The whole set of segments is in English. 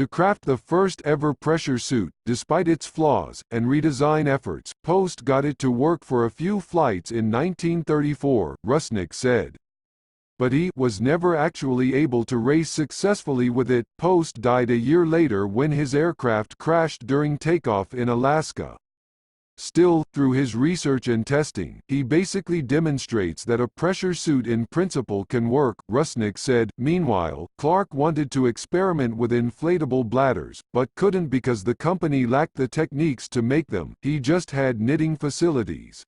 To craft the first ever pressure suit, despite its flaws and redesign efforts, Post got it to work for a few flights in 1934, Rusnak said. But he was never actually able to race successfully with it. Post died a year later when his aircraft crashed during takeoff in Alaska. Still, through his research and testing, he basically demonstrates that a pressure suit in principle can work, Rusnak said. Meanwhile, Clark wanted to experiment with inflatable bladders, but couldn't because the company lacked the techniques to make them. He just had knitting facilities.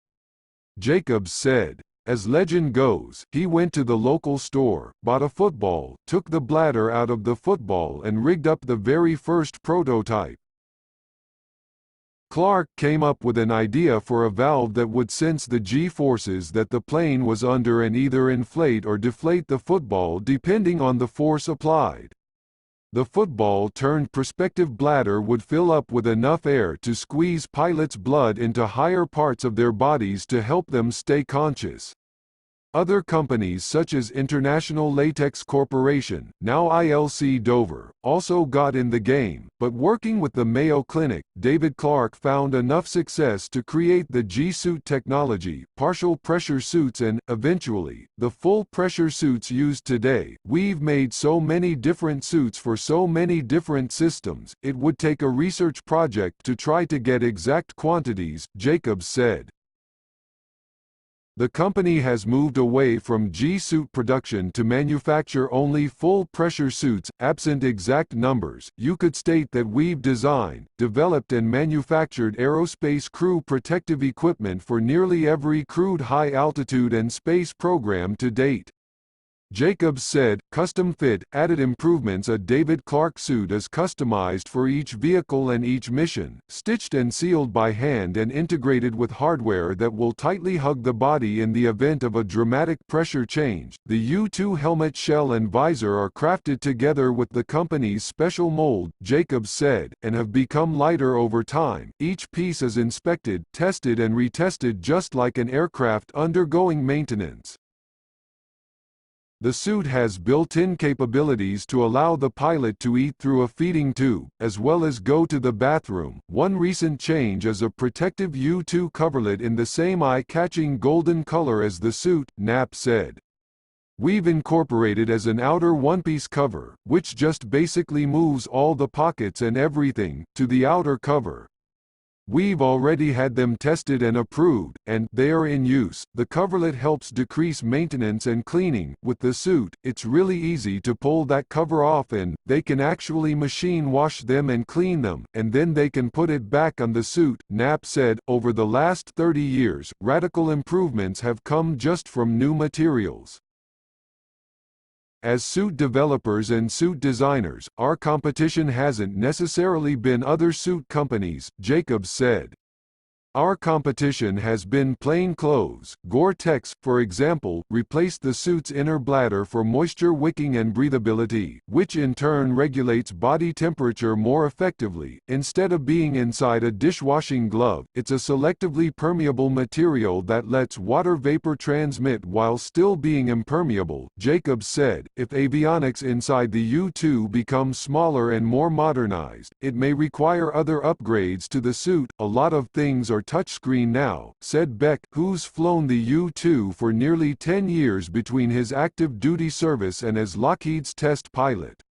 Jacobs said. As legend goes, he went to the local store, bought a football, took the bladder out of the football and rigged up the very first prototype. Clark came up with an idea for a valve that would sense the G-forces that the plane was under and either inflate or deflate the football depending on the force applied. The football-turned-prospective bladder would fill up with enough air to squeeze pilots' blood into higher parts of their bodies to help them stay conscious. Other companies such as International Latex Corporation, now ILC Dover, also got in the game, but working with the Mayo Clinic, David Clark found enough success to create the G-suit technology, partial pressure suits and, eventually, the full pressure suits used today. We've made so many different suits for so many different systems, it would take a research project to try to get exact quantities, Jacobs said. The company has moved away from G-suit production to manufacture only full-pressure suits. Absent exact numbers, you could state that we've designed, developed and manufactured aerospace crew protective equipment for nearly every crewed high-altitude and space program to date. Jacobs said, custom fit, added improvements. A David Clark suit is customized for each vehicle and each mission, stitched and sealed by hand and integrated with hardware that will tightly hug the body in the event of a dramatic pressure change. The U-2 helmet shell and visor are crafted together with the company's special mold, Jacobs said, and have become lighter over time. Each piece is inspected, tested and retested just like an aircraft undergoing maintenance. The suit has built-in capabilities to allow the pilot to eat through a feeding tube, as well as go to the bathroom. One recent change is a protective U-2 coverlet in the same eye-catching golden color as the suit, Knapp said. We've incorporated as an outer one-piece cover, which just basically moves all the pockets and everything, to the outer cover. We've already had them tested and approved, and they are in use. The coverlet helps decrease maintenance and cleaning. With the suit, it's really easy to pull that cover off and they can actually machine wash them and clean them, and then they can put it back on the suit, Knapp said. Over the last 30 years, radical improvements have come just from new materials. As suit developers and suit designers, our competition hasn't necessarily been other suit companies, Jacobs said. Our competition has been plain clothes. Gore-Tex, for example, replaced the suit's inner bladder for moisture wicking and breathability, which in turn regulates body temperature more effectively. Instead of being inside a dishwashing glove, it's a selectively permeable material that lets water vapor transmit while still being impermeable, Jacobs said. If avionics inside the U-2 becomes smaller and more modernized, it may require other upgrades to the suit. A lot of things are touchscreen now, said Beck, who's flown the U-2 for nearly 10 years between his active duty service and as Lockheed's test pilot.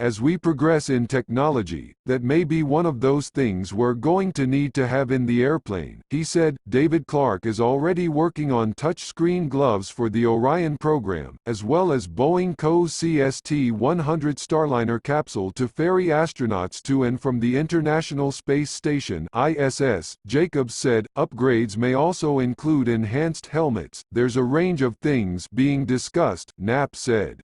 As we progress in technology, that may be one of those things we're going to need to have in the airplane, he said. David Clark is already working on touchscreen gloves for the Orion program, as well as Boeing Co.'s CST-100 Starliner capsule to ferry astronauts to and from the International Space Station (ISS). Jacobs said, upgrades may also include enhanced helmets. There's a range of things being discussed, Knapp said.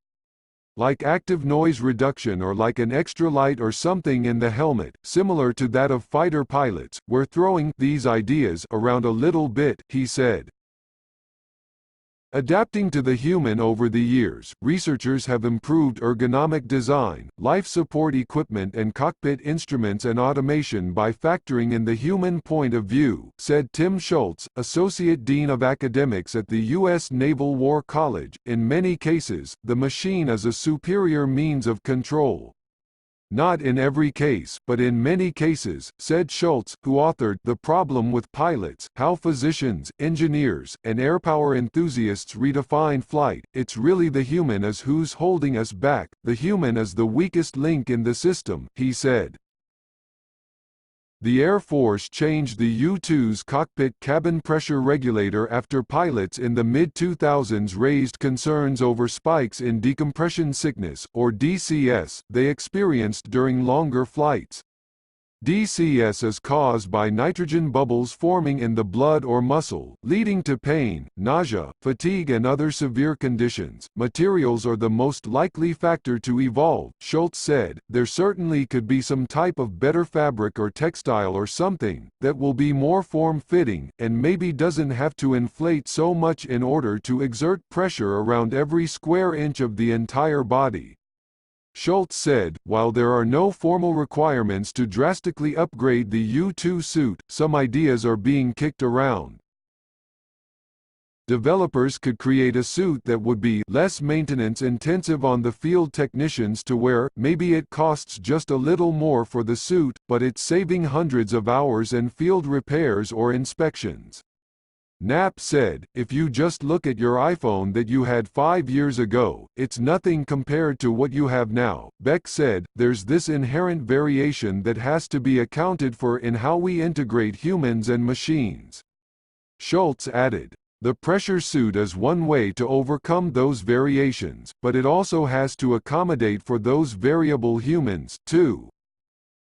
Like active noise reduction or like an extra light or something in the helmet, similar to that of fighter pilots. We're throwing these ideas around a little bit, he said. Adapting to the human. Over the years, researchers have improved ergonomic design, life support equipment and cockpit instruments and automation by factoring in the human point of view, said Tim Schultz, Associate Dean of Academics at the U.S. Naval War College. In many cases, the machine is a superior means of control. Not in every case, but in many cases, said Schultz, who authored The Problem with Pilots, How Physicians, Engineers, and Airpower Enthusiasts Redefine Flight. It's really the human is who's holding us back, the human is the weakest link in the system, he said. The Air Force changed the U-2's cockpit cabin pressure regulator after pilots in the mid-2000s raised concerns over spikes in decompression sickness, or DCS, they experienced during longer flights. DCS is caused by nitrogen bubbles forming in the blood or muscle, leading to pain, nausea, fatigue and other severe conditions. Materials are the most likely factor to evolve, Schultz said. There certainly could be some type of better fabric or textile or something, that will be more form-fitting, and maybe doesn't have to inflate so much in order to exert pressure around every square inch of the entire body. Schultz said, while there are no formal requirements to drastically upgrade the U-2 suit, some ideas are being kicked around. Developers could create a suit that would be less maintenance-intensive on the field technicians to wear. Maybe it costs just a little more for the suit, but it's saving hundreds of hours in field repairs or inspections. Knapp said, if you just look at your iPhone that you had 5 years ago, it's nothing compared to what you have now. Beck said, there's this inherent variation that has to be accounted for in how we integrate humans and machines. Schultz added, the pressure suit is one way to overcome those variations, but it also has to accommodate for those variable humans, too.